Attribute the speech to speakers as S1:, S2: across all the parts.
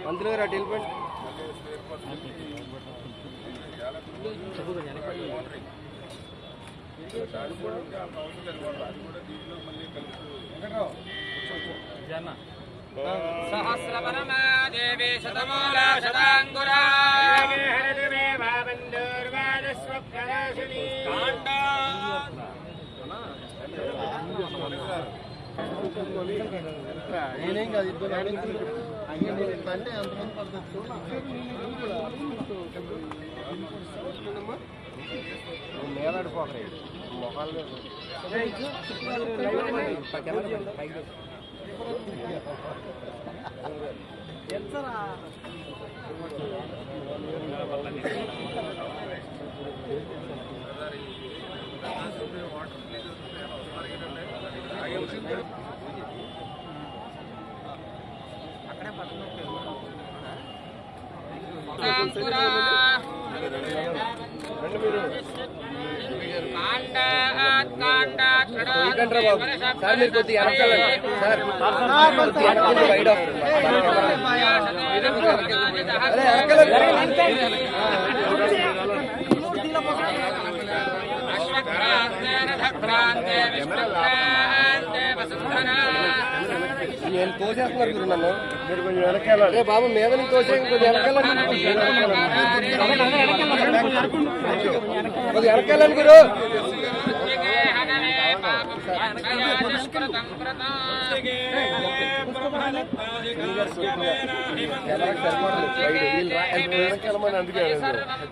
S1: మంత్రి గారు అటు వెళ్ళిపోయి
S2: సహస్రవరమా దేవి శతమూలా శతాంగురా
S1: నేనేం కాదు ఇద్దరు అంటే అంతమంది పడుతుంది మేలాడిపోకరే మొహాలు
S2: సార్ మీరు కొద్దిగా నేను తోసేస్తున్నారు గురు నన్ను మీరు కొంచెం వెనకాల బాబు మీద నుంచి తోసే కొద్దిగా వెనకాలని కొద్దిగా వెనకాలని గురు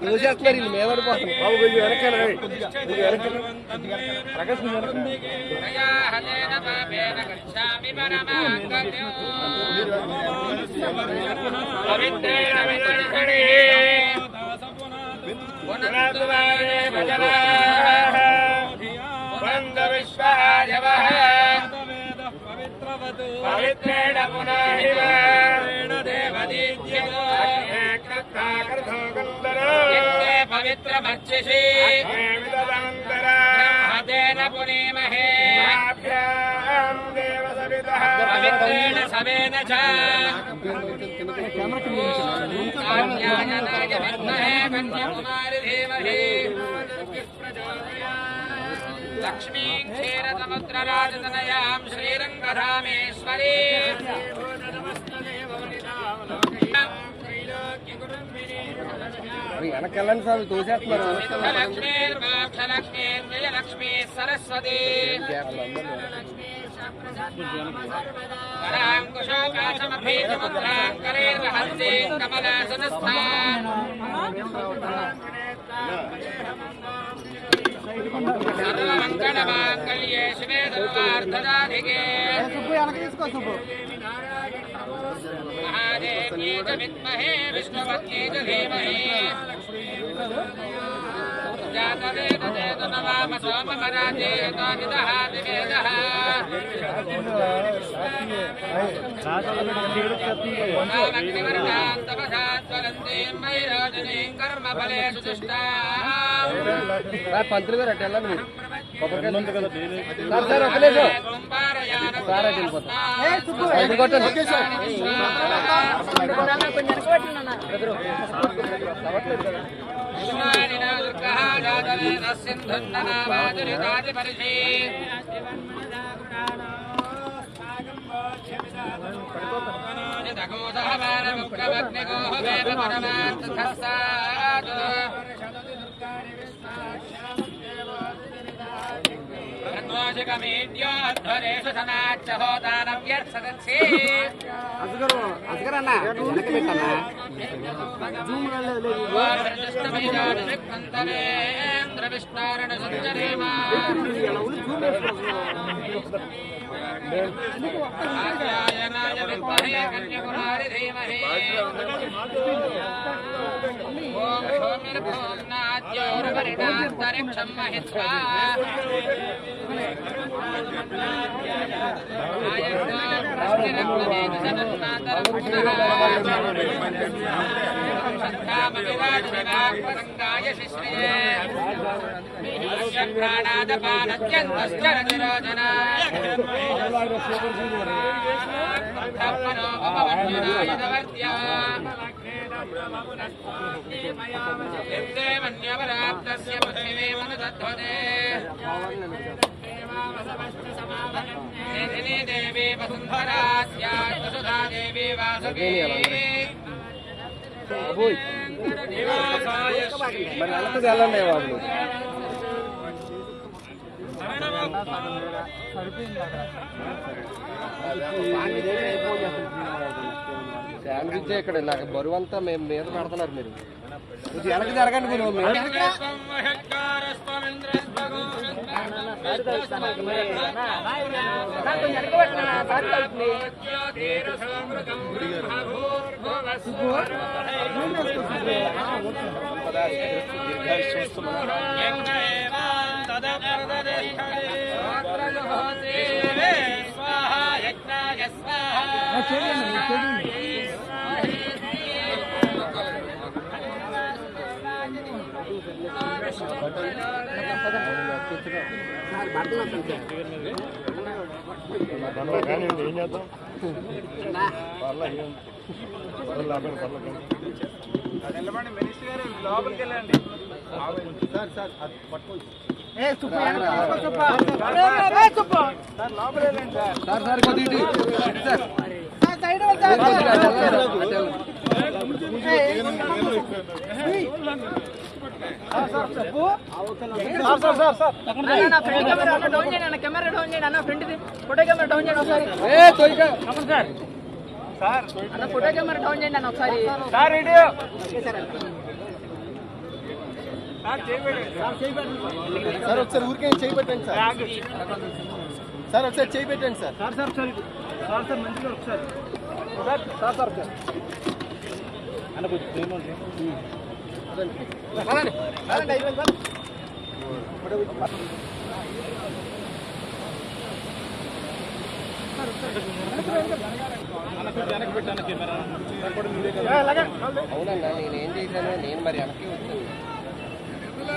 S2: తోసేస్తున్నారు వీళ్ళు మేదడిపోతున్నారు బాబు కొంచెం వెనకాల ప్రకాశం పవిత్రేణ పవిత్రమర్చిషి బ్రహ్మతేన పునీమహే పవిత్రేణ సవేన చ కన్యాయనాయ విద్మహే కన్యాకుమారి ధీమహి లక్ష్మీం క్షీరసముద్రరాజతనయాం శ్రీరంగరామేశ్వరీ
S1: వెనకెళ్ళండి సార్ తోసేస్తున్నారు
S2: లక్ష్మీ సరస్వతి సర్వమంగళమాంగళ్యే శివే సర్వార్థదాధికే महादेव्यै च विद्महे विष्णुपत्न्यै च धीमहि जातवेदो नमाम सोमपराजेतो निदहाति वेदः नामग्निवर्णां तपसा ज्वलन्तीं वैरोचनीं कर्मफलेषु दुष्टाम्
S1: పంతులు గారు అట్లా వెళ్ళండి మీరు సార్ ఒకలేసు సార్ అటు వెళ్ళిపోతాం
S2: ధ్వరేషు సమాచ్చ హోదానవ్యర్థసత్సే
S1: అసగర్ అన్న వెనక పెట్టన్నా
S2: వార్ధష్టమేంద్ర విష్ణారణ సుందరేమా ఆర్యాయనాయ విద్మహే కన్యాకుమారి ధీమహి ఓం భూమిర్భువనాద్యోర్వరిణాంతరిక్షం మహిత్వా ఆయుష్మాన్
S3: देवी वसुंधरा सुधा देवी वासुकी
S2: శాండ్విచ్ ఇక్కడ నాకు బరువు అంతా మేము మీద పెడుతున్నారు మీరు వెనక్కి జరగండి మీరు
S1: ఏం చేద్దాం మినిస్టర్ గారు లోపలికి వెళ్ళండి సార్ సార్ పట్టుకోండి సార్ ఒకసారి ఊరికే చేయి పెట్టండి సార్ సార్ ఒకసారి చేయి పెట్టండి sir sir sir sir sir sir మంచిగా ఒకసారి సార్ సార్ సార్ అన్న
S2: అవునన్నా నేనేం చేశాను నేను మరి వెనక్కి వచ్చాను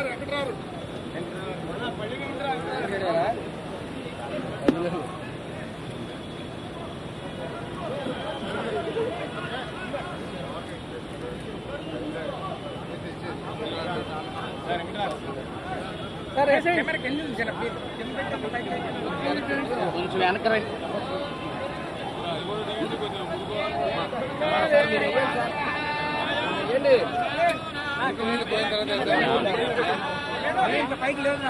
S2: కొంచెం వెనక రండి పైకి లేదు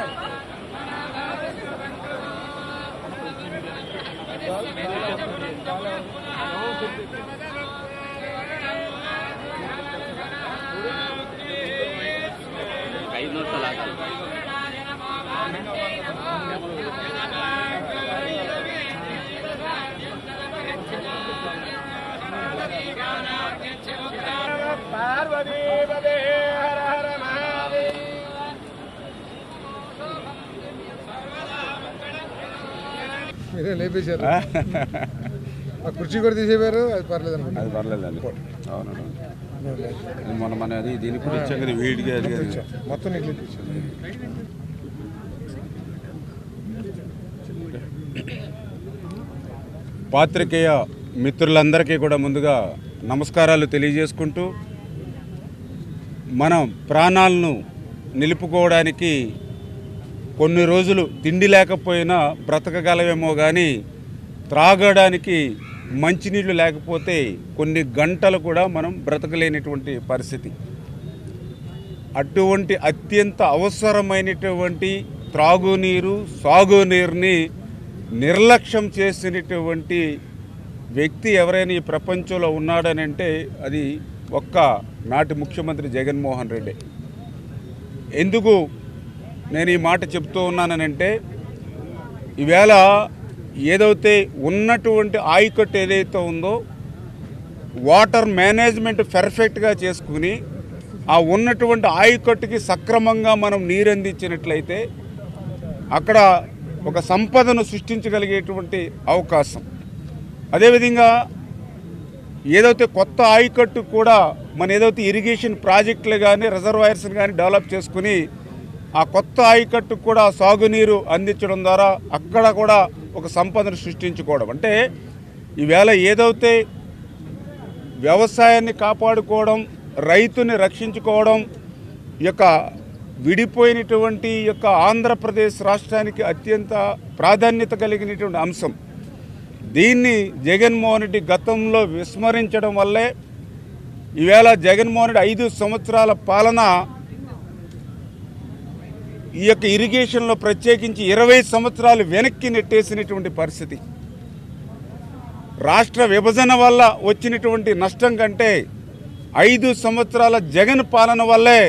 S2: పార్వతీ పదే హర హర మహాదేవ్ మీరే లేపేశారు ఆ కుర్చీ కూడా తీసేవారు అది పర్లేదు అనుకుంటా
S4: అది పర్లేదండి అవునండి మొన్న మన అది దీనికి కూడా ఇచ్చాం కదా వీడికి అది
S1: మొత్తం నీకు
S4: పాత్రికేయ మిత్రులందరికీ కూడా ముందుగా నమస్కారాలు తెలియజేసుకుంటూ మనం ప్రాణాలను నిలుపుకోవడానికి కొన్ని రోజులు తిండి లేకపోయినా బ్రతకగలవేమో కానీ త్రాగడానికి మంచినీళ్ళు లేకపోతే కొన్ని గంటలు కూడా మనం బ్రతకలేనటువంటి పరిస్థితి. అటువంటి అత్యంత అవసరమైనటువంటి త్రాగునీరు సాగునీరుని నిర్లక్ష్యం చేసినటువంటి వ్యక్తి ఎవరైనా ఈ ప్రపంచంలో ఉన్నాడనంటే అది ఒక్క నాటి ముఖ్యమంత్రి జగన్మోహన్ రెడ్డి. ఎందుకు నేను ఈ మాట చెప్తూ ఉన్నానంటే ఈవేళ ఏదైతే ఉన్నటువంటి ఆయకట్టు ఏదైతే ఉందో వాటర్ మేనేజ్మెంట్ పర్ఫెక్ట్గా చేసుకుని ఆ ఉన్నటువంటి ఆయకట్టుకి సక్రమంగా మనం నీరు అందించినట్లయితే అక్కడ ఒక సంపదను సృష్టించగలిగేటువంటి అవకాశం.
S5: అదేవిధంగా ఏదైతే కొత్త ఆయకట్టు కూడా మన ఏదైతే ఇరిగేషన్ ప్రాజెక్టులు కానీ రిజర్వాయర్స్ కానీ డెవలప్ చేసుకుని ఆ కొత్త ఆయకట్టు కూడా సాగునీరు అందించడం ద్వారా అక్కడ కూడా ఒక సంపదను సృష్టించుకోవడం. అంటే ఈవేళ ఏదైతే వ్యవసాయాన్ని కాపాడుకోవడం, రైతుని రక్షించుకోవడం యొక్క విడిపోయినటువంటి యొక్క ఆంధ్రప్రదేశ్ రాష్ట్రానికి అత్యంత ప్రాధాన్యత కలిగినటువంటి అంశం. దీన్ని జగన్మోహన్ రెడ్డి గతంలో విస్మరించడం వల్లే ఈవేళ జగన్మోహన్ రెడ్డి 5 సంవత్సరాల పాలన ఈ యొక్క ఇరిగేషన్లో ప్రత్యేకించి 20 సంవత్సరాలు వెనక్కి నెట్టేసినటువంటి పరిస్థితి. రాష్ట్ర విభజన వల్ల వచ్చినటువంటి నష్టం కంటే 5 సంవత్సరాల జగన్ పాలన వల్లే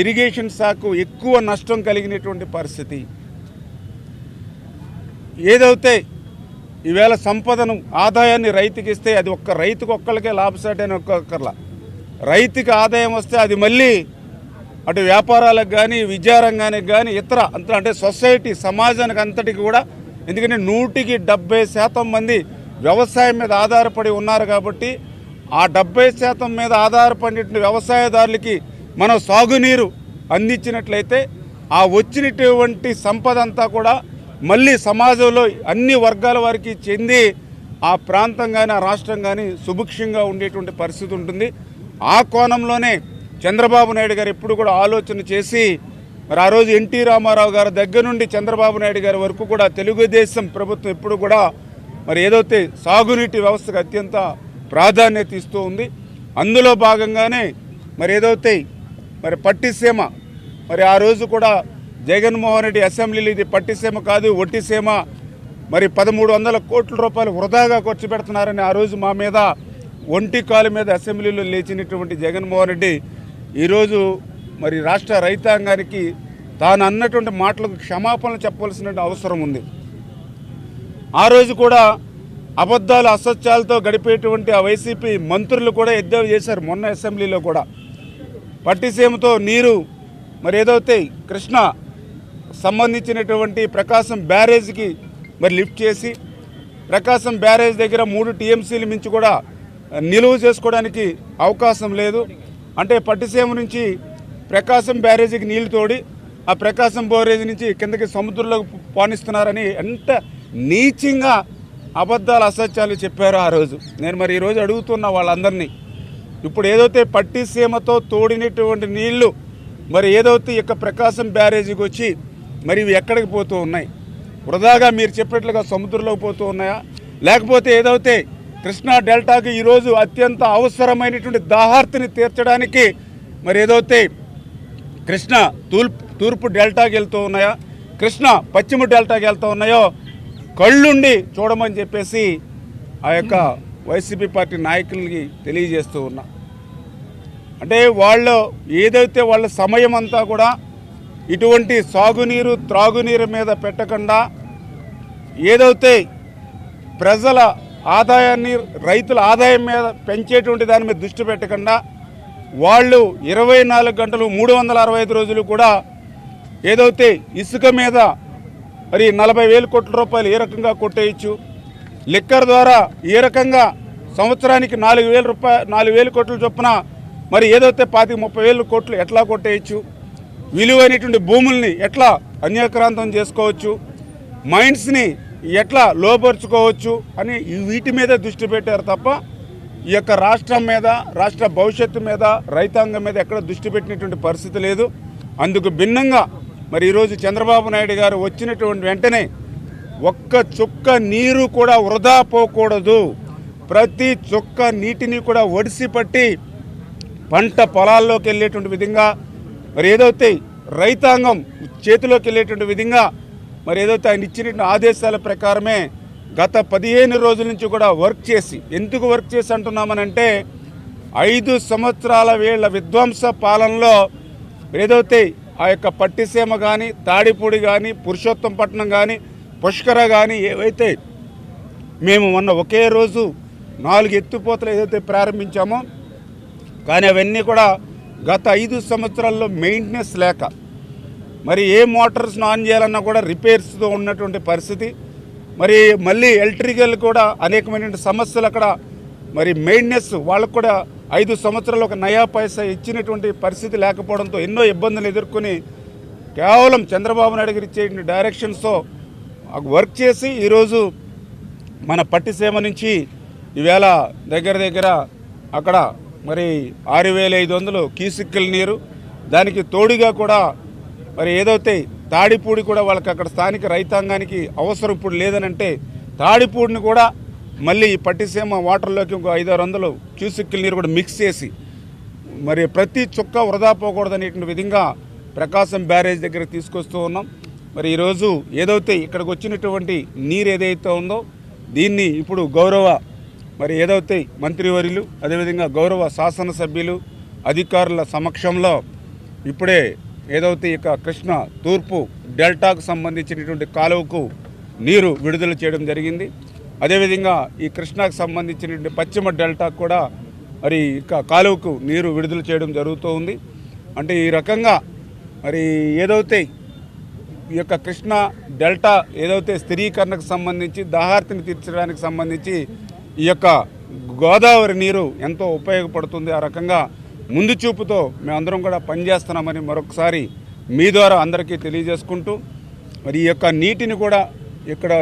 S5: ఇరిగేషన్ శాఖకు ఎక్కువ నష్టం కలిగినటువంటి పరిస్థితి. ఏదైతే ఈవేళ సంపదను ఆదాయాన్ని రైతుకి ఇస్తే అది ఒక్క రైతుకు ఒక్కరికే లాభసాటి అని ఒక్కొక్కర్లా, రైతుకి ఆదాయం వస్తే అది మళ్ళీ అటు వ్యాపారాలకు కానీ విద్యారంగానికి కానీ ఇతర అంటే సొసైటీ సమాజానికి అంతటికి కూడా, ఎందుకంటే 170% మంది వ్యవసాయం మీద ఆధారపడి ఉన్నారు కాబట్టి ఆ 70% మీద ఆధారపడిన వ్యవసాయదారులకి మనం సాగునీరు అందించినట్లయితే ఆ వచ్చినటువంటి సంపద అంతా కూడా మళ్ళీ సమాజంలో అన్ని వర్గాల వారికి చెంది ఆ ప్రాంతం కానీ ఆ రాష్ట్రం కానీ సుభిక్షంగా ఉండేటువంటి పరిస్థితి ఉంటుంది. ఆ కోణంలోనే చంద్రబాబు నాయుడు గారు ఎప్పుడు కూడా ఆలోచన చేసి మరి ఆ రోజు ఎన్టీ రామారావు గారి దగ్గర నుండి చంద్రబాబు నాయుడు గారి వరకు కూడా తెలుగుదేశం ప్రభుత్వం ఎప్పుడు కూడా మరి ఏదైతే సాగునీటి వ్యవస్థకు అత్యంత ప్రాధాన్యత ఇస్తూ ఉంది. అందులో భాగంగానే మరి ఏదైతే మరి పట్టిసీమ, మరి ఆ రోజు కూడా జగన్మోహన్ రెడ్డి అసెంబ్లీలో ఇది పట్టిసీమ కాదు ఒట్టిసీమ, మరి 1300 కోట్ల రూపాయలు వృధాగా ఖర్చు పెడుతున్నారని ఆ రోజు మా మీద ఒంటి కాలు మీద అసెంబ్లీలో లేచినటువంటి జగన్మోహన్ రెడ్డి ఈరోజు మరి రాష్ట్ర రైతాంగానికి తాను అన్నటువంటి మాటలకు క్షమాపణలు చెప్పవలసిన అవసరం ఉంది. ఆ రోజు కూడా అబద్ధాలు అసత్యాలతో గడిపేటువంటి ఆ వైసీపీ మంత్రులు కూడా ఎద్దేవా చేశారు. మొన్న అసెంబ్లీలో కూడా పట్టిసీమతో నీరు మరి ఏదైతే కృష్ణ సంబంధించినటువంటి ప్రకాశం బ్యారేజ్కి మరి లిఫ్ట్ చేసి ప్రకాశం బ్యారేజ్ దగ్గర 3 టీఎంసీలు మించి కూడా నిలువ చేసుకోవడానికి అవకాశం లేదు. అంటే పట్టిసీమ నుంచి ప్రకాశం బ్యారేజీకి నీళ్లు తోడి ఆ ప్రకాశం బ్యారేజ్ నుంచి కిందకి సముద్రంలోకి పానిస్తున్నారని ఎంత నీచంగా అబద్ధాలు అసత్యాలు చెప్పారో ఆ రోజు. నేను మరి ఈరోజు అడుగుతున్న వాళ్ళందరినీ, ఇప్పుడు ఏదైతే పట్టిసీమతో తోడినటువంటి నీళ్లు మరి ఏదైతే ఇక ప్రకాశం బ్యారేజీకి వచ్చి మరి ఇవి ఎక్కడికి పోతూ ఉన్నాయి? వృధాగా మీరు చెప్పినట్లుగా సముద్రంలోకి పోతూ ఉన్నాయా? లేకపోతే ఏదైతే కృష్ణా డెల్టాకి ఈరోజు అత్యంత అవసరమైనటువంటి దాహార్తిని తీర్చడానికి మరి ఏదైతే కృష్ణ తూర్పు డెల్టాకి వెళ్తూ ఉన్నాయా, కృష్ణ పశ్చిమ డెల్టాకి వెళ్తూ ఉన్నాయో కళ్ళుండి చూడమని చెప్పేసి ఆ యొక్క వైసీపీ పార్టీ నాయకులకి తెలియజేస్తూ ఉన్నా. అంటే వాళ్ళు ఏదైతే వాళ్ళ సమయం అంతా కూడా ఇటువంటి సాగునీరు త్రాగునీరు మీద పెట్టకుండా ఏదైతే ప్రజల ఆదాయాన్ని రైతుల ఆదాయం మీద పెంచేటువంటి దాని మీద దృష్టి పెట్టకుండా వాళ్ళు 24 గంటలు 365 రోజులు కూడా ఏదైతే ఇసుక మీద మరి 40,000 కోట్ల రూపాయలు ఏ రకంగా కొట్టేయచ్చు, లిక్కర్ ద్వారా ఏ రకంగా సంవత్సరానికి 4,000 కోట్ల చొప్పున మరి ఏదైతే 25-30,000 కోట్లు ఎట్లా కొట్టేయచ్చు, విలువైనటువంటి భూముల్ని ఎట్లా అన్యాక్రాంతం చేసుకోవచ్చు, మైండ్స్ని ఎట్లా లోపరుచుకోవచ్చు అని వీటి మీద దృష్టి పెట్టారు తప్ప ఈ యొక్క రాష్ట్రం మీద రాష్ట్ర భవిష్యత్తు మీద రైతాంగం మీద ఎక్కడ దృష్టి పెట్టినటువంటి పరిస్థితి లేదు. అందుకు భిన్నంగా మరి ఈరోజు చంద్రబాబు నాయుడు గారు వచ్చినటువంటి వెంటనే ఒక్క చుక్క నీరు కూడా వృధా పోకూడదు, ప్రతి చుక్క నీటిని కూడా ఒడిసి పట్టి పంట పొలాల్లోకి వెళ్ళేటువంటి విధంగా మరి ఏదైతే రైతాంగం చేతిలోకి వెళ్ళేటువంటి విధంగా మరి ఏదైతే ఆయన ఇచ్చిన ఆదేశాల ప్రకారమే గత 15 రోజుల నుంచి కూడా వర్క్ చేసి, ఎందుకు వర్క్ చేసి అంటున్నామనంటే 5 సంవత్సరాల వీళ్ళ విధ్వంస పాలనలో ఏదైతే ఆ యొక్క పట్టిసీమ కానీ తాడిపూడి కానీ పురుషోత్తంపట్నం కానీ పుష్కర కానీ ఏవైతే మేము మొన్న ఒకే రోజు 4 ఎత్తిపోతలు ఏదైతే ప్రారంభించామో కానీ అవన్నీ కూడా గత 5 సంవత్సరాల్లో మెయింటెనెన్స్ లేక మరి ఏ మోటార్స్ను ఆన్ చేయాలన్నా కూడా రిపేర్స్తో ఉన్నటువంటి పరిస్థితి. మరి మళ్ళీ ఎలక్ట్రికల్ కూడా అనేకమైన సమస్యలు అక్కడ మరి మెయింటెనెన్స్ వాళ్ళకు కూడా 5 సంవత్సరాలు ఒక నయా పైసా ఇచ్చినటువంటి పరిస్థితి లేకపోవడంతో ఎన్నో ఇబ్బందులు ఎదుర్కొని కేవలం చంద్రబాబు నాయుడు గారు ఇచ్చే డైరెక్షన్స్తో వర్క్ చేసి ఈరోజు మన పట్టిసీమ నుంచి ఈవేళ దగ్గర అక్కడ మరి 6,500 క్యూసెక్కుల నీరు, దానికి తోడుగా కూడా మరి ఏదైతే తాడిపూడి కూడా వాళ్ళకి అక్కడ స్థానిక రైతాంగానికి అవసరం ఇప్పుడు లేదనంటే తాడిపూడిని కూడా మళ్ళీ ఈ పట్టిసీమ వాటర్లోకి ఇంకో 500-600 క్యూసెక్కుల నీరు కూడా మిక్స్ చేసి మరి ప్రతి చుక్క వృధా పోకూడదనేటువంటి విధంగా ప్రకాశం బ్యారేజ్ దగ్గర తీసుకొస్తూ ఉన్నాం. మరి ఈరోజు ఏదైతే ఇక్కడికి వచ్చినటువంటి నీరు ఏదైతే ఉందో దీన్ని ఇప్పుడు గౌరవ మరి ఏదైతే మంత్రివర్యులు అదేవిధంగా గౌరవ శాసనసభ్యులు అధికారుల సమక్షంలో ఇప్పుడే ఏదైతే ఇక కృష్ణ తూర్పు డెల్టాకు సంబంధించినటువంటి కాలువకు నీరు విడుదల చేయడం జరిగింది. అదేవిధంగా ఈ కృష్ణాకు సంబంధించినటువంటి పశ్చిమ డెల్టాకు కూడా మరి ఇక కాలువకు నీరు విడుదల చేయడం జరుగుతూ ఉంది. అంటే ఈ రకంగా మరి ఏదైతే ఈ యొక్క కృష్ణా డెల్టా ఏదైతే స్థిరీకరణకు సంబంధించి దాహార్తిని తీర్చడానికి సంబంధించి ఈ యొక్క గోదావరి నీరు ఎంతో ఉపయోగపడుతుంది. ఆ రకంగా ముందు చూపుతో మేమందరం కూడా పనిచేస్తున్నామని మరొకసారి మీ ద్వారా అందరికీ తెలియజేసుకుంటూ మరి ఈ యొక్క నీటిని కూడా ఇక్కడ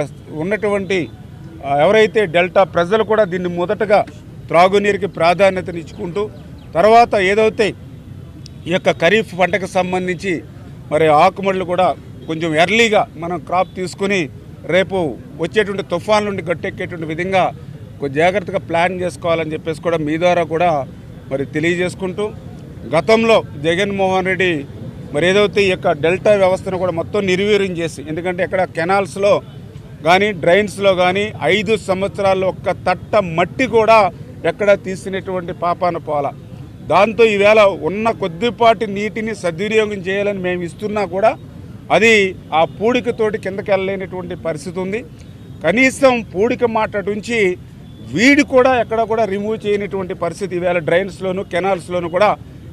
S5: ఉన్నటువంటి ఎవరైతే డెల్టా ప్రజలు కూడా దీన్ని మొదటగా త్రాగునీరుకి ప్రాధాన్యతనిచ్చుకుంటూ తర్వాత ఏదైతే ఈ యొక్క ఖరీఫ్ పంటకు సంబంధించి మరి ఆకుమడులు కూడా కొంచెం ఎర్లీగా మనం క్రాప్ తీసుకుని రేపు వచ్చేటువంటి తుఫాన్ నుండి గట్టెక్కేటువంటి విధంగా జాగ్రత్తగా ప్లాన్ చేసుకోవాలని చెప్పేసి కూడా మీ ద్వారా కూడా మరి తెలియజేసుకుంటూ గతంలో జగన్మోహన్ రెడ్డి మరి ఏదైతే ఈ యొక్క డెల్టా వ్యవస్థను కూడా మొత్తం నిర్వీర్యం చేసి, ఎందుకంటే ఇక్కడ కెనాల్స్లో కానీ డ్రైన్స్లో కానీ 5 సంవత్సరాల్లో ఒక్క తట్ట మట్టి కూడా ఎక్కడ తీసినటువంటి పాపాన పోల. దాంతో ఈవేళ ఉన్న కొద్దిపాటి నీటిని సద్వినియోగం చేయాలని మేము ఇస్తున్నా కూడా అది ఆ పూడికతోటి కిందకి వెళ్ళలేనటువంటి పరిస్థితి ఉంది. కనీసం పూడిక మాటటుంచి వీడి కూడా ఎక్కడ కూడా రిమూవ్ చేయనటువంటి పరిస్థితి ఈవేళ డ్రైన్స్లోను కెనాల్స్లోను కూడా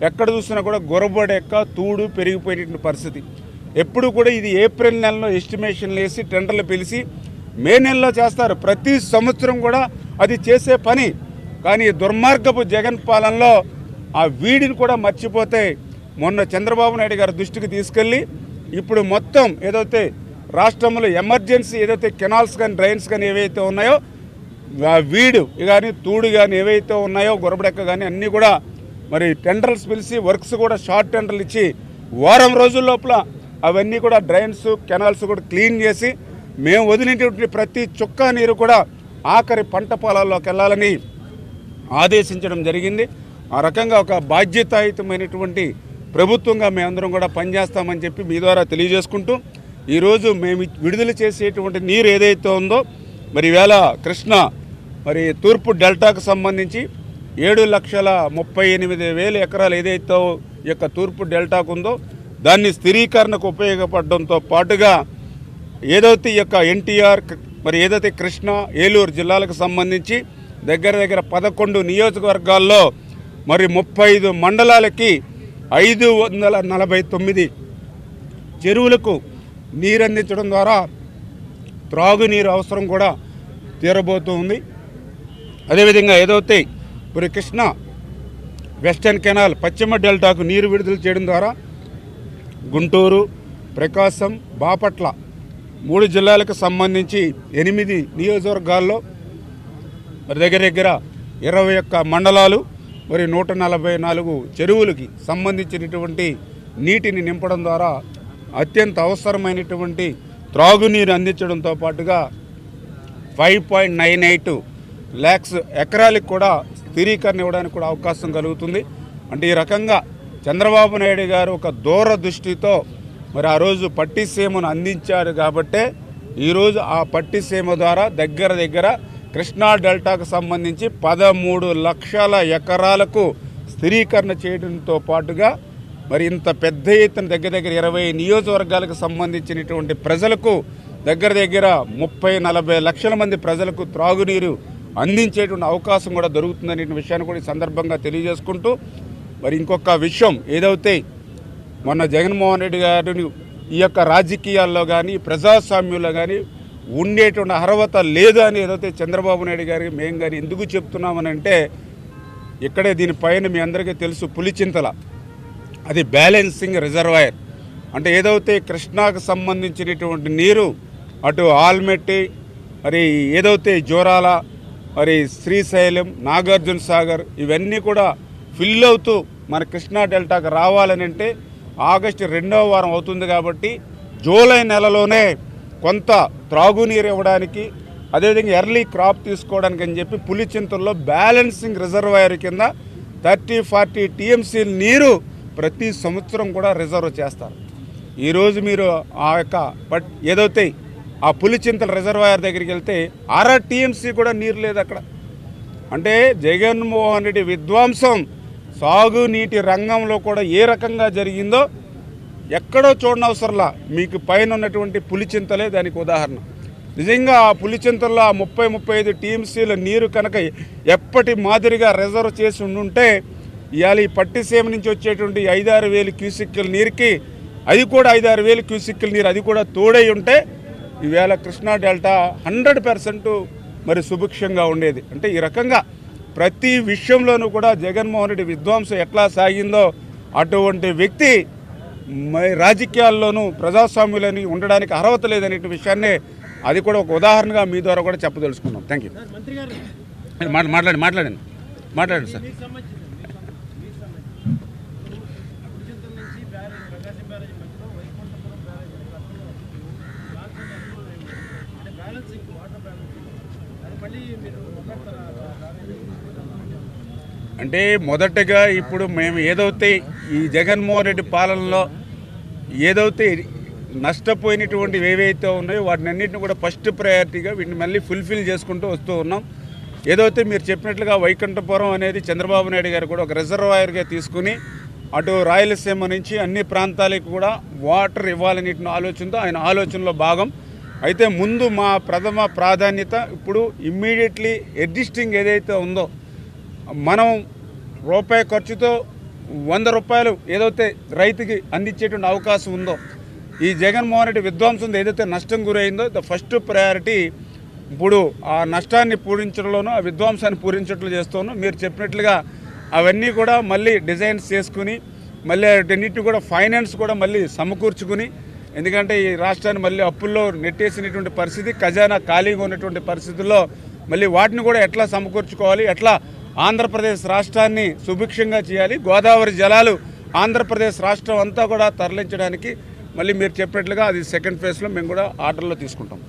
S5: ఎక్కడ చూసినా కూడా గొరబడెక్క తూడు పెరిగిపోయినటువంటి పరిస్థితి. ఎప్పుడు కూడా ఇది ఏప్రిల్ నెలలో ఎస్టిమేషన్లు వేసి టెండర్లు పిలిచి మే నెలలో చేస్తారు. ప్రతి సంవత్సరం కూడా అది చేసే పని. కానీ దుర్మార్గపు జగన్ పాలనలో ఆ వీడిని కూడా మర్చిపోతే మొన్న చంద్రబాబు నాయుడు గారి దృష్టికి తీసుకెళ్ళి ఇప్పుడు మొత్తం ఏదైతే రాష్ట్రంలో ఎమర్జెన్సీ ఏదైతే కెనాల్స్ కానీ డ్రైన్స్ కానీ ఏవైతే ఉన్నాయో వీడు కానీ తూడు కానీ ఏవైతే ఉన్నాయో గొరబడెక్క కానీ అన్నీ కూడా మరి టెండర్స్ పిలిచి వర్క్స్ కూడా షార్ట్ టెండర్లు ఇచ్చి వారం రోజుల లోపల అవన్నీ కూడా డ్రైన్స్ కెనాల్స్ కూడా క్లీన్ చేసి మేము వదిలినటువంటి ప్రతి చుక్క నీరు కూడా ఆఖరి పంట పొలాల్లోకి వెళ్ళాలని ఆదేశించడం జరిగింది. ఆ రకంగా ఒక బాధ్యతాయుతమైనటువంటి ప్రభుత్వంగా మేమందరం కూడా పనిచేస్తామని చెప్పి మీ ద్వారా తెలియజేసుకుంటూ ఈరోజు మేము విడుదల చేసేటువంటి నీరు ఏదైతే ఉందో మరి ఈవేళ కృష్ణ మరి తూర్పు డెల్టాకు సంబంధించి 7,38,000 ఎకరాలు ఏదైతే ఈ యొక్క తూర్పు డెల్టాకు ఉందో దాన్ని స్థిరీకరణకు ఉపయోగపడడంతో పాటుగా ఏదైతే ఈ యొక్క ఎన్టీఆర్ మరి ఏదైతే కృష్ణా ఏలూరు జిల్లాలకు సంబంధించి దగ్గర 11 నియోజకవర్గాల్లో మరి 35 మండలాలకి 549 చెరువులకు నీరు అందించడం ద్వారా త్రాగునీరు అవసరం కూడా తీరబోతుంది. అదేవిధంగా ఏదైతే మరి కృష్ణా వెస్టర్న్ కెనాల్ పశ్చిమ డెల్టాకు నీరు విడుదల చేయడం ద్వారా గుంటూరు, ప్రకాశం, బాపట్ల 3 జిల్లాలకు సంబంధించి 8 నియోజకవర్గాల్లో మరి దగ్గర 21 మండలాలు మరి 144 చెరువులకి సంబంధించినటువంటి నీటిని నింపడం ద్వారా అత్యంత అవసరమైనటువంటి త్రాగునీరు అందించడంతో పాటుగా 5.98 lakhs ఎకరాలకు కూడా స్థిరీకరణ ఇవ్వడానికి కూడా అవకాశం కలుగుతుంది. అంటే ఈ రకంగా చంద్రబాబు నాయుడు గారు ఒక దూరదృష్టితో మరి ఆ రోజు పట్టిసీమను అందించారు కాబట్టే ఈరోజు ఆ పట్టిసీమ ద్వారా దగ్గర కృష్ణా డెల్టాకు సంబంధించి 13 లక్షల ఎకరాలకు స్థిరీకరణ చేయడంతో పాటుగా మరి ఇంత పెద్ద ఎత్తున దగ్గర 20 నియోజకవర్గాలకు సంబంధించినటువంటి ప్రజలకు దగ్గర 30-40 లక్షల మంది ప్రజలకు త్రాగునీరు అందించేటువంటి అవకాశం కూడా దొరుకుతుందనే విషయాన్ని కూడా ఈ సందర్భంగా తెలియజేసుకుంటూ మరి ఇంకొక విషయం ఏదైతే మొన్న జగన్మోహన్ రెడ్డి గారిని ఈ యొక్క రాజకీయాల్లో కానీ ప్రజాస్వామ్యంలో కానీ ఉండేటువంటి అర్హత లేదు అని ఏదైతే చంద్రబాబు నాయుడు గారికి మేము కానీ ఎందుకు చెప్తున్నామనంటే ఇక్కడే దీనిపైన మీ అందరికీ తెలుసు పులిచింతల అది బ్యాలెన్సింగ్ రిజర్వాయర్ అంటే ఏదైతే కృష్ణాకు సంబంధించినటువంటి నీరు అటు ఆల్మెట్టి మరి ఏదైతే జోరాల మరి శ్రీశైలం నాగార్జున సాగర్ ఇవన్నీ కూడా ఫిల్ అవుతూ మన కృష్ణా డెల్టాకు రావాలని అంటే ఆగస్టు 2వ వారం అవుతుంది కాబట్టి జూలై నెలలోనే కొంత త్రాగునీరు ఇవ్వడానికి అదేవిధంగా ఎర్లీ క్రాప్ తీసుకోవడానికి అని చెప్పి పులిచింతల్లో బ్యాలెన్సింగ్ రిజర్వాయర్ కింద 30-40 టీఎంసీ నీరు ప్రతి సంవత్సరం కూడా రిజర్వ్ చేస్తారు. ఈరోజు మీరు ఆ యొక్క ఏదైతే ఆ పులిచింతల రిజర్వాయర్ దగ్గరికి వెళ్తే 6 టీఎంసీ కూడా నీరు లేదు అక్కడ. అంటే జగన్మోహన్ రెడ్డి విధ్వంసం సాగునీటి రంగంలో కూడా ఏ రకంగా జరిగిందో ఎక్కడో చూడనవసరంలా మీకు పైన ఉన్నటువంటి పులిచింతలే దానికి ఉదాహరణ. నిజంగా ఆ పులిచింతల్లో 30-35 టీఎంసీల నీరు కనుక ఎప్పటి మాదిరిగా రిజర్వ్ చేసి ఉండుంటే ఇవాళ ఈ పట్టిసీమ నుంచి వచ్చేటువంటి 5-6 వేల క్యూసిక్కుల నీరుకి అది కూడా 5-6 వేల క్యూసిక్కుల నీరు అది కూడా తోడై ఉంటే ఈవేళ కృష్ణా డెల్టా 100% మరి సుభిక్షంగా ఉండేది. అంటే ఈ రకంగా ప్రతి విషయంలోనూ కూడా జగన్మోహన్ రెడ్డి విధ్వంసం ఎట్లా సాగిందో అటువంటి వ్యక్తి రాజకీయాల్లోనూ ప్రజాస్వామ్యంలోని ఉండడానికి అర్హత లేదనే విషయాన్ని అది కూడా ఒక ఉదాహరణగా మీ ద్వారా కూడా చెప్పదలుచుకున్నాం. Thank you. మాట్లాడండి సార్. అంటే మొదటగా ఇప్పుడు మేము ఏదైతే ఈ జగన్మోహన్ రెడ్డి పాలనలో ఏదైతే నష్టపోయినటువంటివి ఏవైతే ఉన్నాయో వాటిని అన్నింటిని కూడా ఫస్ట్ ప్రయారిటీగా వీటిని మళ్ళీ ఫుల్ఫిల్ చేసుకుంటూ వస్తూ ఉన్నాం. ఏదైతే మీరు చెప్పినట్లుగా వైకుంఠపురం అనేది చంద్రబాబు నాయుడు గారు కూడా ఒక రిజర్వాయర్గా తీసుకుని అటు రాయలసీమ నుంచి అన్ని ప్రాంతాలకు కూడా వాటర్ ఇవ్వాలనే ఆలోచనతో ఆయన ఆలోచనలో భాగం. అయితే ముందు మా ప్రథమ ప్రాధాన్యత ఇప్పుడు ఇమ్మీడియట్లీ ఎగ్జిస్టింగ్ ఏదైతే ఉందో మనం రూపాయి ఖర్చుతో 100 రూపాయలు ఏదైతే రైతుకి అందించేటువంటి అవకాశం ఉందో ఈ జగన్మోహన్ రెడ్డి విధ్వంసం ఏదైతే నష్టం గురైందో ద ఫస్ట్ ప్రయారిటీ ఇప్పుడు ఆ నష్టాన్ని పూరించడంలోనూ ఆ విధ్వంసాన్ని పూరించట్లు చేస్తున్నాం. మీరు చెప్పినట్లుగా అవన్నీ కూడా మళ్ళీ డిజైన్స్ చేసుకుని మళ్ళీ అన్నింటినీ కూడా ఫైనాన్స్ కూడా మళ్ళీ సమకూర్చుకుని ఎందుకంటే ఈ రాష్ట్రాన్ని మళ్ళీ అప్పుల్లో నెట్టేసినటువంటి పరిస్థితి ఖజానా ఖాళీగా ఉన్నటువంటి పరిస్థితుల్లో మళ్ళీ వాటిని కూడా ఎట్లా సమకూర్చుకోవాలి ఎట్లా ఆంధ్రప్రదేశ్ రాష్ట్రాన్ని సుభిక్షంగా చేయాలి గోదావరి జలాలు ఆంధ్రప్రదేశ్ రాష్ట్రం అంతా కూడా తరలించడానికి మళ్ళీ మీరు చెప్పినట్లుగా అది సెకండ్ ఫేజ్లో మేము కూడా ఆర్డర్లో తీసుకుంటాం.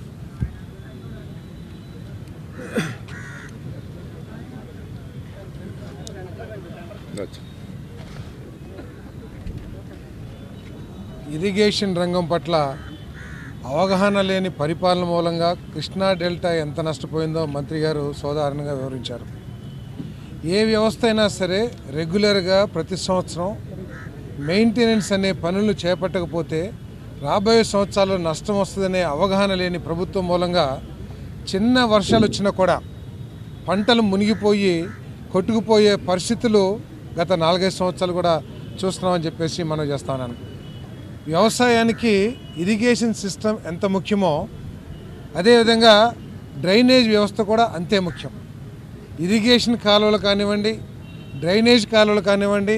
S6: ఇరిగేషన్ రంగం పట్ల అవగాహన లేని పరిపాలన మూలంగా కృష్ణా డెల్టా ఎంత నష్టపోయిందో మంత్రి గారు సోదాహరణంగా వివరించారు. ఏ వ్యవస్థ అయినా సరే రెగ్యులర్గా ప్రతి సంవత్సరం మెయింటెనెన్స్ అనే పనులు చేపట్టకపోతే రాబోయే సంవత్సరాల్లో నష్టం వస్తుందనే అవగాహన లేని ప్రభుత్వం మూలంగా చిన్న వర్షాలు వచ్చినా కూడా పంటలు మునిగిపోయి కొట్టుకుపోయే పరిస్థితులు గత 4-5 సంవత్సరాలు కూడా చూస్తున్నామని చెప్పేసి మనం చేస్తున్నాను. వ్యవసాయానికి ఇరిగేషన్ సిస్టమ్ ఎంత ముఖ్యమో అదేవిధంగా డ్రైనేజ్ వ్యవస్థ కూడా అంతే ముఖ్యం. ఇరిగేషన్ కాలువలు కానివ్వండి డ్రైనేజ్ కాలువలు కానివ్వండి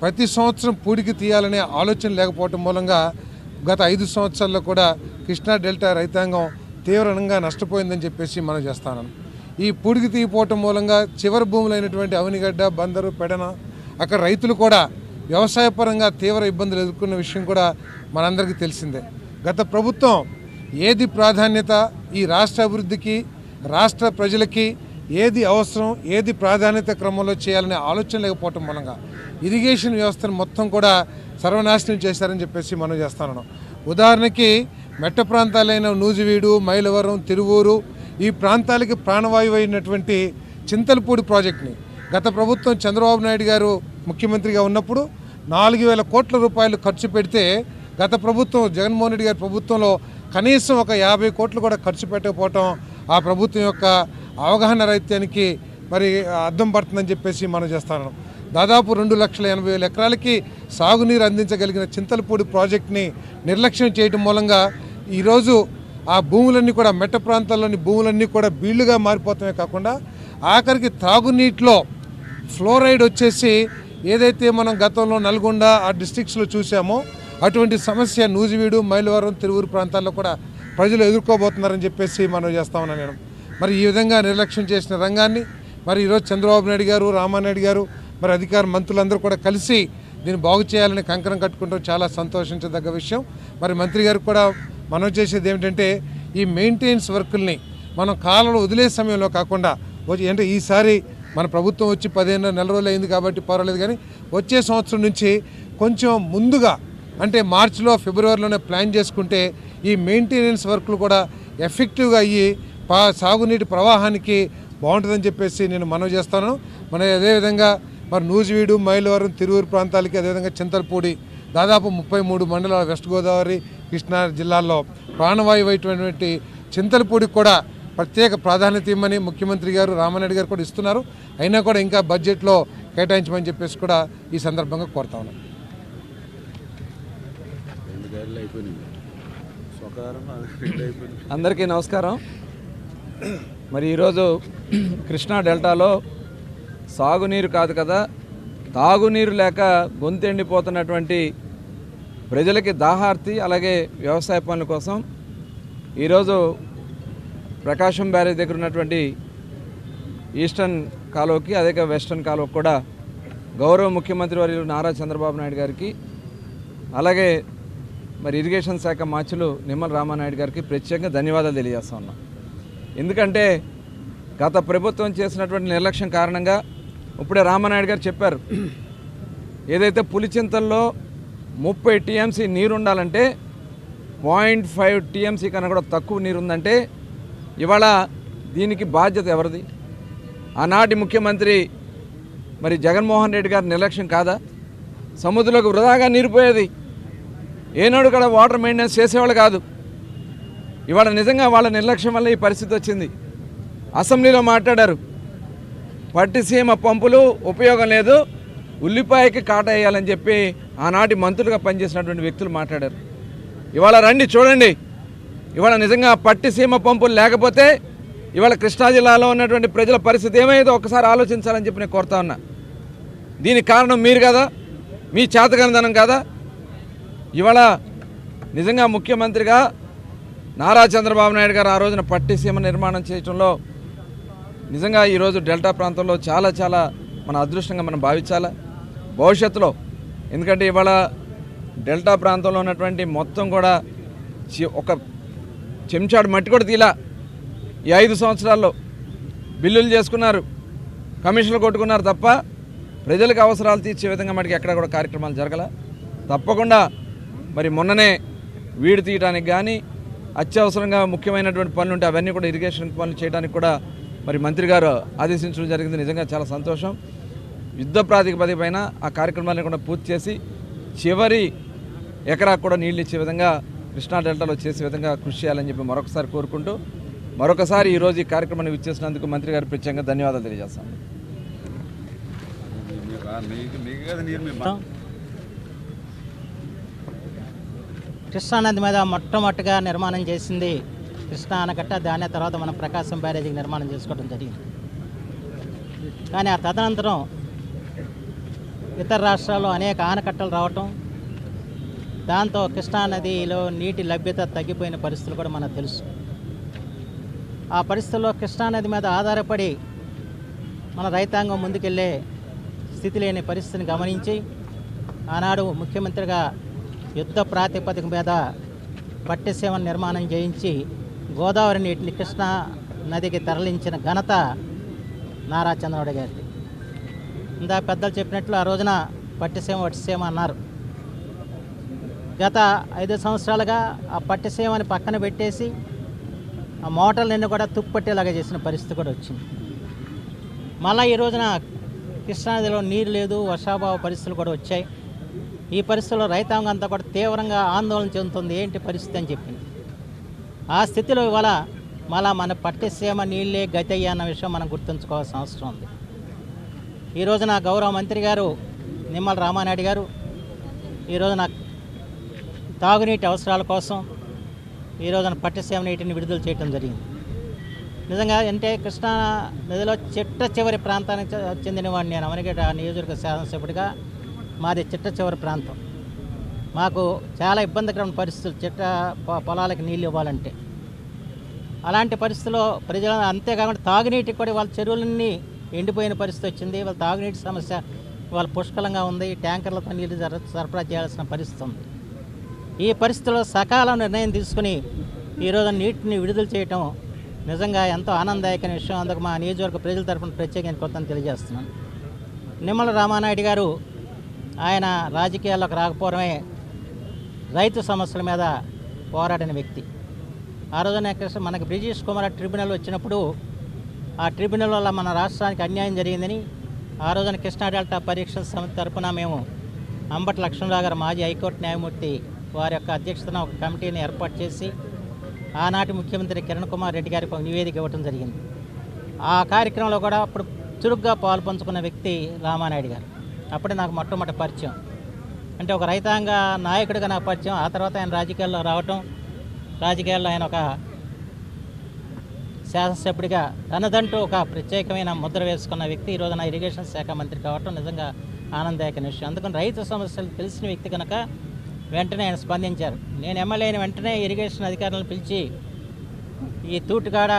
S6: ప్రతి సంవత్సరం పూడికి తీయాలనే ఆలోచన లేకపోవటం మూలంగా గత 5 సంవత్సరాల్లో కూడా కృష్ణా డెల్టా రైతాంగం తీవ్రంగా నష్టపోయిందని చెప్పేసి మనం చేస్తాను. ఈ పూడికి తీయపోవటం మూలంగా చివరి భూములైనటువంటి అవనిగడ్డ బందరు పెడన అక్కడ రైతులు కూడా వ్యవసాయపరంగా తీవ్ర ఇబ్బందులు ఎదుర్కొన్న విషయం కూడా మనందరికీ తెలిసిందే. గత ప్రభుత్వం ఏది ప్రాధాన్యత ఈ రాష్ట్ర అభివృద్ధికి రాష్ట్ర ప్రజలకి ఏది అవసరం ఏది ప్రాధాన్యత క్రమంలో చేయాలనే ఆలోచన లేకపోవటం మూలంగా ఇరిగేషన్ వ్యవస్థను మొత్తం కూడా సర్వనాశనం చేశారని చెప్పేసి మనం చేస్తున్నాం. ఉదాహరణకి మెట్ట ప్రాంతాలైన నూజివీడు మైలవరం తిరువూరు ఈ ప్రాంతాలకి ప్రాణవాయువు అయినటువంటి చింతలపూడి ప్రాజెక్టుని గత ప్రభుత్వం చంద్రబాబు నాయుడు గారు ముఖ్యమంత్రిగా ఉన్నప్పుడు 4,000 కోట్ల రూపాయలు ఖర్చు పెడితే గత ప్రభుత్వం జగన్మోహన్ రెడ్డి గారి ప్రభుత్వంలో కనీసం ఒక 50 కోట్లు కూడా ఖర్చు పెట్టకపోవటం ఆ ప్రభుత్వం యొక్క అవగాహన రైతానికి మరి అర్థం పడుతుందని చెప్పేసి మనం చేస్తున్నాం. దాదాపు 2,80,000 ఎకరాలకి సాగునీరు అందించగలిగిన చింతలపూడి ప్రాజెక్టుని నిర్లక్ష్యం చేయడం మూలంగా ఈరోజు ఆ భూములన్నీ కూడా మెట్ట ప్రాంతాల్లోని భూములన్నీ కూడా బీళ్లుగా మారిపోతామే కాకుండా ఆఖరికి త్రాగునీటిలో ఫ్లోరైడ్ వచ్చేసి ఏదైతే మనం గతంలో నల్గొండ ఆ డిస్ట్రిక్ట్స్లో చూసామో అటువంటి సమస్య నూజివీడు మైలవరం తిరువూరు ప్రాంతాల్లో కూడా ప్రజలు ఎదుర్కోబోతున్నారని చెప్పేసి మనం చేస్తా ఉన్నాను నేను. మరి ఈ విధంగా నిర్లక్ష్యం చేసిన రంగాన్ని మరి ఈరోజు చంద్రబాబు నాయుడు గారు రామానాయుడు గారు మరి అధికార మంత్రులందరూ కూడా కలిసి దీన్ని బాగు చేయాలని కంకణం కట్టుకుంటాం. చాలా సంతోషించదగ్గ విషయం. మరి మంత్రి గారికి కూడా మనం చేసేది ఏమిటంటే ఈ మెయింటెనెన్స్ వర్కుల్ని మనం కాలంలో వదిలే సమయంలో కాకుండా అంటే ఈసారి మన ప్రభుత్వం వచ్చి 15 నెల రోజులు అయింది కాబట్టి పర్వాలేదు, కానీ వచ్చే సంవత్సరం నుంచి కొంచెం ముందుగా అంటే మార్చిలో ఫిబ్రవరిలోనే ప్లాన్ చేసుకుంటే ఈ మెయింటెనెన్స్ వర్క్లు కూడా ఎఫెక్టివ్గా అయ్యి సాగునీటి ప్రవాహానికి బాగుంటుందని చెప్పేసి నేను మనవి చేస్తాను. అదేవిధంగా మరి నూజివీడు మైలవరం తిరువూరు ప్రాంతాలకి అదేవిధంగా చింతలపూడి దాదాపు 33 మండలాల వెస్ట్ గోదావరి కృష్ణా జిల్లాల్లో ప్రాణవాయువు అయినటువంటి చింతలపూడికి కూడా ప్రత్యేక ప్రాధాన్యత ఇవ్వమని ముఖ్యమంత్రి గారు రామానాయుడు గారు కూడా ఇస్తున్నారు. అయినా కూడా ఇంకా బడ్జెట్లో కేటాయించమని చెప్పేసి కూడా ఈ సందర్భంగా కోరుతా ఉన్నాను.
S7: అందరికీ నమస్కారం. మరి ఈరోజు కృష్ణా డెల్టాలో సాగునీరు కాదు కదా, తాగునీరు లేక గొంతెండిపోతున్నటువంటి ప్రజలకి దాహార్తి అలాగే వ్యవసాయ పనుల కోసం ఈరోజు ప్రకాశం బ్యారేజ్ దగ్గర ఉన్నటువంటి ఈస్టర్న్ కాలువకి అదే వెస్టర్న్ కాలువకి కూడా గౌరవ ముఖ్యమంత్రి వర్యులు నారా చంద్రబాబు నాయుడు గారికి అలాగే మరి ఇరిగేషన్ శాఖ మాచులు నిమ్మల రామానాయుడు గారికి ప్రత్యేకంగా ధన్యవాదాలు తెలియజేస్తా ఉన్నాం. ఎందుకంటే గత ప్రభుత్వం చేసినటువంటి నిర్లక్ష్యం కారణంగా ఇప్పుడే రామానాయుడు గారు చెప్పారు, ఏదైతే పులిచింతల్లో 30 టీఎంసీ నీరు ఉండాలంటే 0.5 టీఎంసీ కన్నా కూడా తక్కువ నీరు ఉందంటే ఇవాళ దీనికి బాధ్యత ఎవరిది? ఆనాటి ముఖ్యమంత్రి మరి జగన్మోహన్ రెడ్డి గారి నిర్లక్ష్యం కాదా? సముద్రంలోకి వృధాగా నీరు పోయేది, ఏనాడు కూడా వాటర్ మెయింటెనెన్స్ చేసేవాళ్ళు కాదు. ఇవాళ నిజంగా వాళ్ళ నిర్లక్ష్యం వల్ల ఈ పరిస్థితి వచ్చింది. అసెంబ్లీలో మాట్లాడారు, పట్టిసీమ పంపులు ఉపయోగం లేదు, ఉల్లిపాయకి కాట వేయాలని చెప్పి ఆనాటి మంత్రులుగా పనిచేసినటువంటి వ్యక్తులు మాట్లాడారు. ఇవాళ రండి చూడండి, ఇవాళ నిజంగా పట్టిసీమ పంపులు లేకపోతే ఇవాళ కృష్ణా జిల్లాలో ఉన్నటువంటి ప్రజల పరిస్థితి ఏమైందో ఒకసారి ఆలోచించాలని చెప్పి నేను కోరుతా ఉన్నా. దీనికి కారణం మీరు కదా, మీ చేతగానిదనం కదా. ఇవాళ నిజంగా ముఖ్యమంత్రిగా నారా చంద్రబాబు నాయుడు గారు ఆ రోజున పట్టిసీమ నిర్మాణం చేయడంలో నిజంగా ఈరోజు డెల్టా ప్రాంతంలో చాలా చాలా మన అదృష్టంగా మనం భావించాలా భవిష్యత్తులో. ఎందుకంటే ఇవాళ డెల్టా ప్రాంతంలో ఉన్నటువంటి మొత్తం కూడా ఒక చెంచాడు మట్టి కూడా తీలా. ఈ 5 సంవత్సరాల్లో బిల్లులు చేసుకున్నారు, కమిషన్లు కొట్టుకున్నారు తప్ప ప్రజలకు అవసరాలు తీర్చే విధంగా మటుకు ఎక్కడ కూడా కార్యక్రమాలు జరగల. తప్పకుండా మరి మొన్ననే వీడు తీయడానికి కానీ అత్యవసరంగా ముఖ్యమైనటువంటి పనులు ఉంటే అవన్నీ కూడా ఇరిగేషన్ పనులు చేయడానికి కూడా మరి మంత్రి గారు ఆదేశించడం జరిగింది. నిజంగా చాలా సంతోషం. యుద్ధ ప్రాతిపదిక పైన ఆ కార్యక్రమాలను కూడా పూర్తి చేసి చివరి ఎకరాకు కూడా నీళ్ళు ఇచ్చే విధంగా కృష్ణా డెల్టాలో చేసే విధంగా కృషి చేయాలని చెప్పి మరొకసారి కోరుకుంటూ మరొకసారి ఈరోజు ఈ కార్యక్రమాన్ని విచ్చేసినందుకు మంత్రి గారు ప్రత్యేకంగా ధన్యవాదాలు తెలియజేస్తాను.
S8: కృష్ణానది మీద మొట్టమొదటిగా నిర్మాణం చేసింది కృష్ణా ఆనకట్ట. దాని తర్వాత మనం ప్రకాశం బ్యారేజీకి నిర్మాణం చేసుకోవడం జరిగింది. కానీ ఆ తదనంతరం ఇతర రాష్ట్రాల్లో అనేక ఆనకట్టలు రావటం, దాంతో కృష్ణానదిలో నీటి లభ్యత తగ్గిపోయిన పరిస్థితులు కూడా మనకు తెలుసు. ఆ పరిస్థితుల్లో కృష్ణానది మీద ఆధారపడి మన రైతాంగం ముందుకెళ్ళే స్థితి లేని పరిస్థితిని గమనించి ఆనాడు ముఖ్యమంత్రిగా యుద్ధ ప్రాతిపదిక మీద పట్టిసీమ నిర్మాణం చేయించి గోదావరి నీటిని కృష్ణా నదికి తరలించిన ఘనత నారా చంద్రబాబు గారిది. ఇందా పెద్దలు చెప్పినట్లు ఆ రోజున పట్టిసీమ అన్నారు. గత 5 సంవత్సరాలుగా ఆ పట్టిసీమని పక్కన పెట్టేసి ఆ మోటార్లన్నీ కూడా తుప్పట్టేలాగా చేసిన పరిస్థితి కూడా వచ్చింది. మళ్ళీ ఈ రోజున కృష్ణానదిలో నీరు లేదు, వర్షాభావ పరిస్థితులు కూడా వచ్చాయి. ఈ పరిస్థితుల్లో రైతాంగం అంతా కూడా తీవ్రంగా ఆందోళన చెందుతుంది, ఏంటి పరిస్థితి అని చెప్పింది. ఆ స్థితిలో ఇవాళ మళ్ళా మన పట్టిసీమ నీళ్ళే గతయ్య అన్న విషయం మనం గుర్తుంచుకోవాల్సిన అవసరం ఉంది. ఈ రోజున గౌరవ మంత్రి గారు నిమ్మల రామానాయుడు గారు ఈ రోజున తాగునీటి అవసరాల కోసం ఈ రోజున పట్టిసీమ నీటిని విడుదల చేయడం జరిగింది. నిజంగా అంటే కృష్ణా నదిలో చిట్ట చివరి ప్రాంతానికి చెందిన వాడిని నేను అమరగేట నియోజకవర్గ శాసనసభ్యుడిగా. మాది చిట్ట చివరి ప్రాంతం. మాకు చాలా ఇబ్బందికరమైన పరిస్థితులు పొలాలకు నీళ్ళు ఇవ్వాలంటే. అలాంటి పరిస్థితుల్లో ప్రజలు అంతేకాకుండా తాగునీటికి కూడా వాళ్ళ చెరువులన్నీ ఎండిపోయిన పరిస్థితి వచ్చింది. వాళ్ళ తాగునీటి సమస్య వాళ్ళ పుష్కలంగా ఉంది. ట్యాంకర్లతో నీళ్ళు సరఫరా చేయాల్సిన పరిస్థితి ఉంది. ఈ పరిస్థితుల్లో సకాలం నిర్ణయం తీసుకుని ఈరోజు నీటిని విడుదల చేయటం నిజంగా ఎంతో ఆనందదాయకమైన విషయం. అందుకు మా నియోజకవర్గ ప్రజల తరఫున ప్రత్యేకంగా కొత్తని తెలియజేస్తున్నాను. నిమ్మల రామానాయుడు గారు ఆయన రాజకీయాల్లోకి రాకపోవడమే రైతు సమస్యల మీద పోరాడిన వ్యక్తి. ఆ రోజున మనకి బ్రిటిష్ కుమార్ ట్రిబ్యునల్ వచ్చినప్పుడు ఆ ట్రిబ్యునల్ వల్ల మన రాష్ట్రానికి అన్యాయం జరిగిందని ఆ రోజున కృష్ణా డెల్టా పరీక్షల సమితి తరఫున మేము అంబటి లక్ష్మణరావు గారు మాజీ హైకోర్టు న్యాయమూర్తి వారి యొక్క అధ్యక్షతన ఒక కమిటీని ఏర్పాటు చేసి ఆనాటి ముఖ్యమంత్రి కిరణ్ కుమార్ రెడ్డి గారికి ఒక నివేదిక ఇవ్వడం జరిగింది. ఆ కార్యక్రమంలో కూడా అప్పుడు చురుగ్గా పాల్పంచుకున్న వ్యక్తి రామానాయుడు గారు. అప్పుడే నాకు మొట్టమొదటి పరిచయం. అంటే ఒక రైతాంగ నాయకుడిగా నాకు పరిచయం. ఆ తర్వాత ఆయన రాజకీయాల్లో రావటం, రాజకీయాల్లో ఆయన ఒక శాసనసభ్యుడిగా తనదంటూ ఒక ప్రత్యేకమైన ముద్ర వేసుకున్న వ్యక్తి ఈరోజు నా ఇరిగేషన్ శాఖ మంత్రి కావటం నిజంగా ఆనందదాయకమైన విషయం. అందుకని రైతు సమస్యలు తెలిసిన వ్యక్తి కనుక వెంటనే ఆయన స్పందించారు. నేను ఎమ్మెల్యే అయిన వెంటనే ఇరిగేషన్ అధికారులను పిలిచి ఈ తూటుగాడ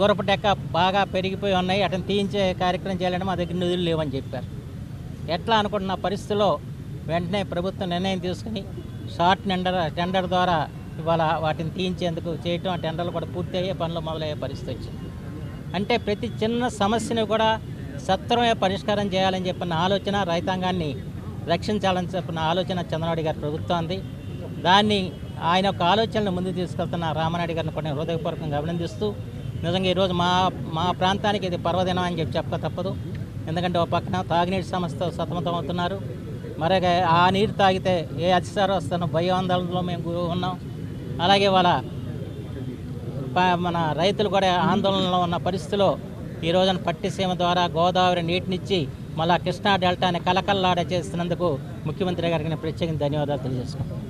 S8: గొరపటెక్క బాగా పెరిగిపోయి ఉన్నాయి, అటని తీయించే కార్యక్రమం చేయాలంటే మా దగ్గర నిధులు లేవని చెప్పారు. ఎట్లా అనుకుంటున్న పరిస్థితుల్లో వెంటనే ప్రభుత్వం నిర్ణయం తీసుకుని షార్ట్ టెండర్ ద్వారా ఇవాళ వాటిని తీయించేందుకు చేయటం, ఆ టెండర్లు కూడా పూర్తి అయ్యే పనులు మొదలయ్యే పరిస్థితి వచ్చింది. అంటే ప్రతి చిన్న సమస్యను కూడా సత్వరమే పరిష్కారం చేయాలని చెప్పిన ఆలోచన, రైతాంగాన్ని రక్షించాలని చెప్పిన ఆలోచన చంద్రబాబు గారి ప్రభుత్వాన్ని. దాన్ని ఆయన యొక్క ఆలోచనలు ముందుకు తీసుకెళ్తున్న రామానాయుడు గారిని కూడా నేను హృదయపూర్వకంగా అభినందిస్తూ నిజంగా ఈరోజు మా ప్రాంతానికి ఇది పర్వదినం అని చెప్పక తప్పదు. ఎందుకంటే ఒక పక్కన తాగునీటి సమస్యతో సతమతం అవుతున్నారు. మరి ఆ నీరు తాగితే ఏ అతిసారం వస్తున్న భయాందోళనలో మేము ఉన్నాం. అలాగే వాళ్ళ మన రైతులు కూడా ఆందోళనలో ఉన్న పరిస్థితిలో ఈ రోజున పట్టిసీమ ద్వారా గోదావరి నీటినిచ్చి మళ్ళా కృష్ణా డెల్టాని కలకల్లాడ చేస్తున్నందుకు ముఖ్యమంత్రి గారికి నేను ప్రత్యేకంగా ధన్యవాదాలు తెలియజేసుకున్నాను.